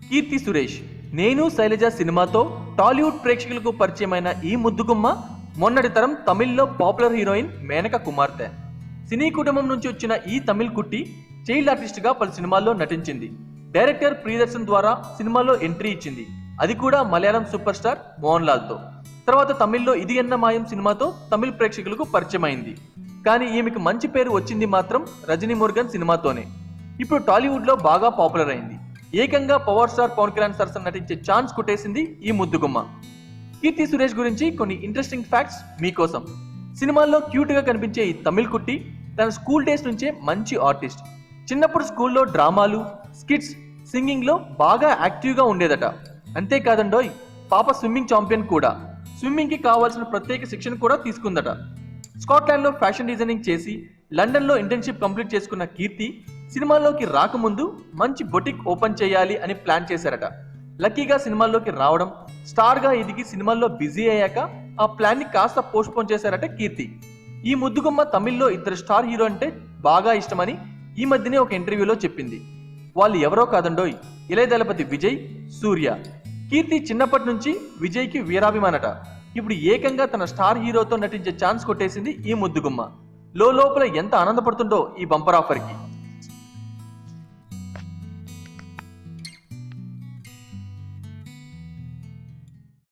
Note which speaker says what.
Speaker 1: కీర్తి సురేష్ నేను శైలజ సినిమాతో టాలీవుడ్ ప్రేక్షకులకు పరిచయమైన ఈ ముద్దుగుమ్మ మొన్నటి తరం తమిళ్లో పాపులర్ హీరోయిన్ మేనక కుమార్తె. సినీ కుటుంబం నుంచి వచ్చిన ఈ తమిళ్ కుట్టి చైల్డ్ ఆర్టిస్ట్ గా పలు సినిమాల్లో నటించింది. డైరెక్టర్ ప్రియదర్శన్ ద్వారా సినిమాలో ఎంట్రీ ఇచ్చింది, అది కూడా మలయాళం సూపర్ స్టార్ మోహన్ లాల్ తో. తర్వాత తమిళ్లో ఇది ఎన్న మాయం సినిమాతో తమిళ ప్రేక్షకులకు పరిచయం అయింది. కానీ ఈమెకు మంచి పేరు వచ్చింది మాత్రం రజనీ మురుగన్ సినిమాతోనే. ఇప్పుడు టాలీవుడ్ లో బాగా పాపులర్ అయింది. ఏకంగా పవర్ స్టార్ పవన్ కళ్యాణ్ సరసన నటించే ఛాన్స్ కొట్టేసింది ఈ ముద్దుగుమ్మ. కీర్తి సురేష్ గురించి కొన్ని ఇంట్రెస్టింగ్ ఫ్యాక్ట్స్ మీకోసం. సినిమాల్లో క్యూట్ గా కనిపించే ఈ తమిళ్ కుట్టి తన స్కూల్ డేస్ నుంచే మంచి ఆర్టిస్ట్. చిన్నప్పుడు స్కూల్లో డ్రామాలు, స్కిట్స్, సింగింగ్ లో బాగా యాక్టివ్ గా ఉండేదట. అంతేకాదండోయ్, పాప స్విమ్మింగ్ ఛాంపియన్ కూడా. స్విమ్మింగ్ కి కావాల్సిన ప్రత్యేక శిక్షణ కూడా తీసుకుందట. స్కాట్లాండ్ లో ఫ్యాషన్ డిజైనింగ్ చేసి లండన్ లో ఇంటర్న్షిప్ కంప్లీట్ చేసుకున్న కీర్తి సినిమాల్లోకి రాకముందు మంచి బొటిక్ ఓపెన్ చేయాలి అని ప్లాన్ చేశారట. లక్కీగా సినిమాల్లోకి రావడం, స్టార్ గా ఎదిగి సినిమాల్లో బిజీ అయ్యాక ఆ ప్లాన్ ని కాస్త పోస్ట్ పోన్ చేశారట కీర్తి. ఈ ముద్దుగుమ్మ తమిళ్లో ఇద్దరు స్టార్ హీరో అంటే బాగా ఇష్టమని ఈ మధ్యనే ఒక ఇంటర్వ్యూలో చెప్పింది. వాళ్ళు ఎవరో కాదండోయ్, ఇళయ దళపతి విజయ్, సూర్య. కీర్తి చిన్నప్పటి నుంచి విజయ్ కి వీరాభిమానట. ఇప్పుడు ఏకంగా తన స్టార్ హీరోతో నటించే ఛాన్స్ కొట్టేసింది ఈ ముద్దుగుమ్మ. లోపల ఎంత ఆనందపడుతుందో ఈ బంపర్ ఆఫర్ కి.